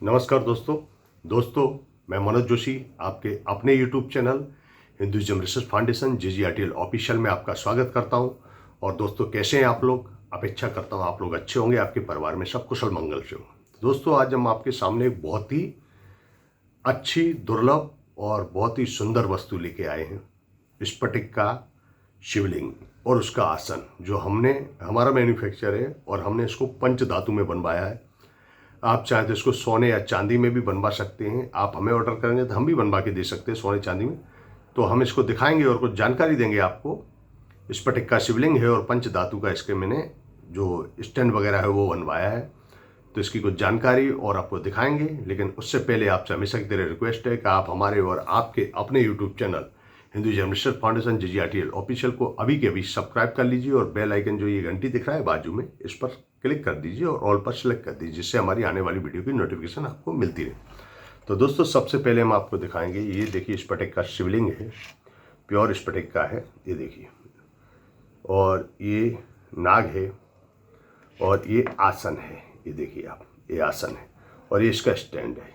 नमस्कार दोस्तों मैं मनोज जोशी आपके अपने YouTube channel Hinduism research foundation JGRTL official में आपका स्वागत करता हूं। और दोस्तों, कैसे हैं आप लोग? अपेक्षा करता हूं आप लोग अच्छे होंगे, आपके परिवार में सब कुशल मंगल से हो। दोस्तों, आज हम आपके सामने एक बहुत ही अच्छी, दुर्लभ और बहुत ही सुंदर वस्तु लेके आए हैं। स्फटिक का शिवलिंग और उसका आसन, जो हमारा मैन्युफैक्चर है और हमने इसको पंच धातु में बनवाया है। आप चाहें तो इसको सोने या चांदी में भी बनवा सकते हैं। आप हमें ऑर्डर करेंगे तो हम भी बनवा के दे सकते हैं सोने चांदी में। तो हम इसको दिखाएंगे और कुछ जानकारी देंगे आपको। स्फटिक का शिवलिंग है और पंच धातु का इसके मैंने जो स्टैंड वगैरह है वो बनवाया है। तो इसकी कुछ जानकारी और आपको दिखाएंगे, लेकिन उससे पहले आपसे हमेशा की तरह रिक्वेस्ट है कि आप हमारे और आपके अपने YouTube channel Hinduism research foundation JGRTL official को अभी के अभी सब्सक्राइब कर लीजिए और बेल आइकन जो ये घंटी दिख रहा है बाजू में, इस पर क्लिक कर दीजिए और ऑल पर सेलेक्ट कर दीजिए, जिससे हमारी आने वाली वीडियो की नोटिफिकेशन आपको मिलती रहे। तो दोस्तों, सबसे पहले हम आपको दिखाएंगे, ये देखिए स्फटिक का शिवलिंग है, प्योर स्फटिक का है, ये देखिए। और ये नाग है और ये आसन है, ये देखिए आप, ये आसन है और ये इसका स्टैंड है,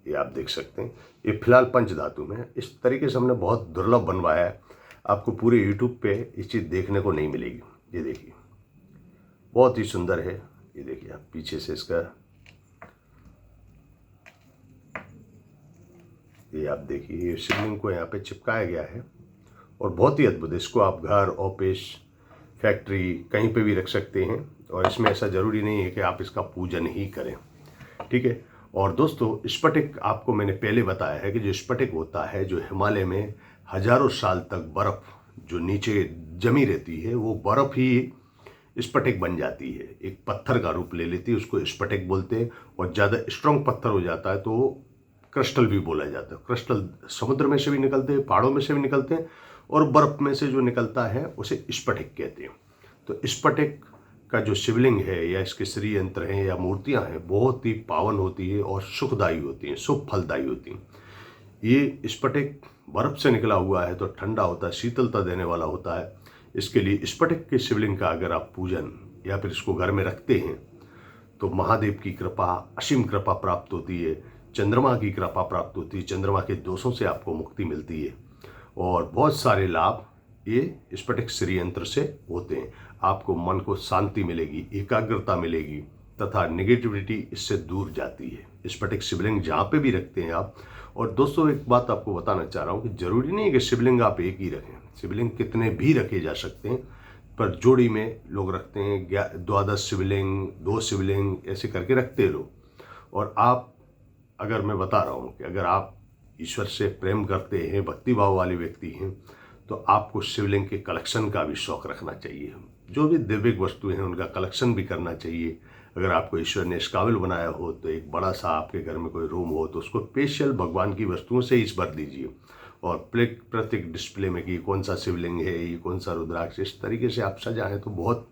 ये आप देख सकते हैं। ये फिलहाल पंच धातु में है। इस तरीके से हमने बहुत दुर्लभ बनवाया है, आपको पूरे यूट्यूब पे ये चीज़ देखने को नहीं मिलेगी। ये देखिए, बहुत ही सुंदर है। ये देखिए आप पीछे से इसका, ये आप देखिए, ये शिवलिंग को यहाँ पे चिपकाया गया है और बहुत ही अद्भुत। इसको आप घर, ऑफिस, फैक्ट्री कहीं पे भी रख सकते हैं और इसमें ऐसा ज़रूरी नहीं है कि आप इसका पूजन ही करें, ठीक है। और दोस्तों, स्फटिक आपको मैंने पहले बताया है कि जो स्फटिक होता है, जो हिमालय में हजारों साल तक बर्फ़ जो नीचे जमी रहती है, वो बर्फ़ ही स्फटिक बन जाती है, एक पत्थर का रूप ले लेती है, उसको स्फटिक बोलते हैं। और ज़्यादा स्ट्रॉन्ग पत्थर हो जाता है तो क्रिस्टल भी बोला जाता है। क्रिस्टल समुद्र में से भी निकलते हैं, पहाड़ों में से भी निकलते हैं, और बर्फ़ में से जो निकलता है उसे स्फटिक कहते हैं। तो स्फटिक का जो शिवलिंग है या इसके श्री यंत्र हैं या मूर्तियां हैं, बहुत ही पावन होती है और सुखदायी होती हैं, शुभ फलदायी होती हैं। ये स्फटिक बर्फ से निकला हुआ है तो ठंडा होता है, शीतलता देने वाला होता है। इसके लिए स्फटिक के शिवलिंग का अगर आप पूजन या फिर इसको घर में रखते हैं तो महादेव की कृपा, असीम कृपा प्राप्त होती है, चंद्रमा की कृपा प्राप्त होती है, चंद्रमा के दोषों से आपको मुक्ति मिलती है और बहुत सारे लाभ ये स्फटिक श्री यंत्र से होते हैं। आपको मन को शांति मिलेगी, एकाग्रता मिलेगी तथा नेगेटिविटी इससे दूर जाती है। स्फटिक शिवलिंग जहाँ पे भी रखते हैं आप। और दोस्तों, एक बात आपको बताना चाह रहा हूँ कि जरूरी नहीं है कि शिवलिंग आप एक ही रखें, शिवलिंग कितने भी रखे जा सकते हैं, पर जोड़ी में लोग रखते हैं। 12 शिवलिंग, 2 शिवलिंग ऐसे करके रखते हैं लोग। और आप, अगर मैं बता रहा हूँ कि अगर आप ईश्वर से प्रेम करते हैं, भक्ति भाव वाले व्यक्ति हैं, तो आपको शिवलिंग के कलेक्शन का भी शौक रखना चाहिए। जो भी दिव्य वस्तुएं हैं उनका कलेक्शन भी करना चाहिए। अगर आपको ईश्वर ने इस काबिल बनाया हो तो एक बड़ा सा आपके घर में कोई रूम हो तो उसको स्पेशल भगवान की वस्तुओं से ही भर दीजिए और प्रत्येक डिस्प्ले में कि कौन सा शिवलिंग है, ये कौन सा रुद्राक्ष, इस तरीके से आप सजाएं तो बहुत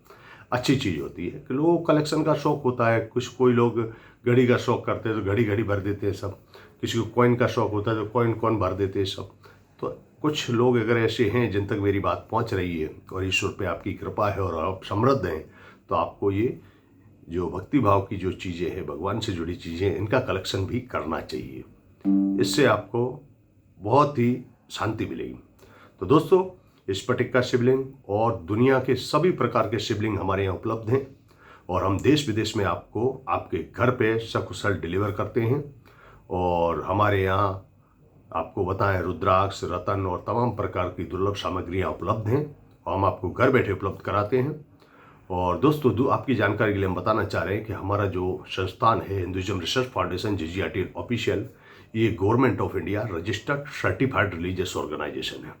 अच्छी चीज़ होती है। कि लोगों को कलेक्शन का शौक होता है, कोई लोग घड़ी का शौक करते हैं तो घड़ी घड़ी भर देते हैं सब, किसी को कॉइन का शौक होता है तो कॉइन भर देते हैं सब। तो कुछ लोग अगर ऐसे हैं जिन तक मेरी बात पहुंच रही है और ईश्वर पे आपकी कृपा है और आप समृद्ध हैं, तो आपको ये जो भक्ति भाव की जो चीज़ें हैं, भगवान से जुड़ी चीज़ें, इनका कलेक्शन भी करना चाहिए। इससे आपको बहुत ही शांति मिलेगी। तो दोस्तों, स्फटिक का शिवलिंग और दुनिया के सभी प्रकार के शिवलिंग हमारे यहाँ उपलब्ध हैं और हम देश विदेश में आपको आपके घर पे सकुशल डिलीवर करते हैं। और हमारे यहाँ आपको बताएं, रुद्राक्ष, रतन और तमाम प्रकार की दुर्लभ सामग्रियाँ उपलब्ध हैं और हम आपको घर बैठे उपलब्ध कराते हैं। और दोस्तों, आपकी जानकारी के लिए हम बताना चाह रहे हैं कि हमारा जो संस्थान है Hinduism research foundation JGRTL official, ये government of India registered certified religious organisation है।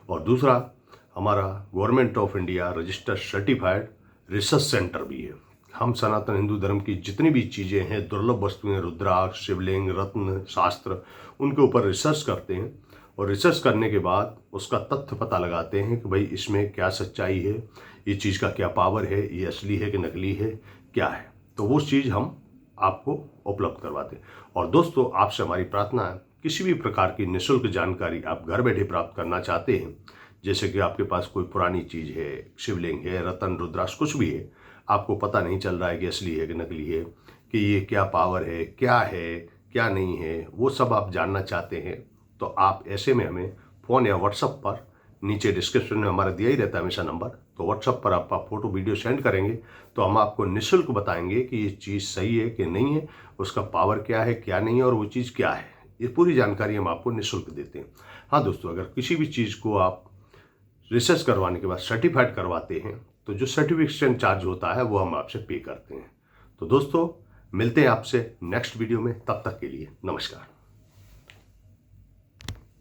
और दूसरा, हमारा government of India registered certified research centre भी है। हम सनातन हिंदू धर्म की जितनी भी चीज़ें हैं, दुर्लभ वस्तुएं, रुद्राक्ष, शिवलिंग, रत्न, शास्त्र, उनके ऊपर रिसर्च करते हैं और रिसर्च करने के बाद उसका तथ्य पता लगाते हैं कि भाई इसमें क्या सच्चाई है, ये चीज़ का क्या पावर है, ये असली है कि नकली है, क्या है। तो वो चीज़ हम आपको उपलब्ध करवाते हैं। और दोस्तों, आपसे हमारी प्रार्थना है, किसी भी प्रकार की निःशुल्क जानकारी आप घर बैठे प्राप्त करना चाहते हैं, जैसे कि आपके पास कोई पुरानी चीज़ है, शिवलिंग है, रतन, रुद्राक्ष, कुछ भी है, आपको पता नहीं चल रहा है कि असली है कि नकली है, कि ये क्या पावर है, क्या है, क्या नहीं है, वो सब आप जानना चाहते हैं तो आप ऐसे में हमें फ़ोन या व्हाट्सएप पर, नीचे डिस्क्रिप्शन में हमारा दिया ही रहता है हमेशा नंबर, तो व्हाट्सएप पर आप फ़ोटो वीडियो सेंड करेंगे तो हम आपको निःशुल्क बताएंगे कि ये चीज़ सही है कि नहीं है, उसका पावर क्या है क्या नहीं है और वो चीज़ क्या है। ये पूरी जानकारी हम आपको निःशुल्क देते हैं। हाँ दोस्तों, अगर किसी भी चीज़ को आप रिसर्च करवाने के बाद सर्टिफाइड करवाते हैं तो जो सर्टिफिकेशन चार्ज होता है वो हम आपसे पे करते हैं। तो दोस्तों, मिलते हैं आपसे नेक्स्ट वीडियो में, तब तक के लिए नमस्कार।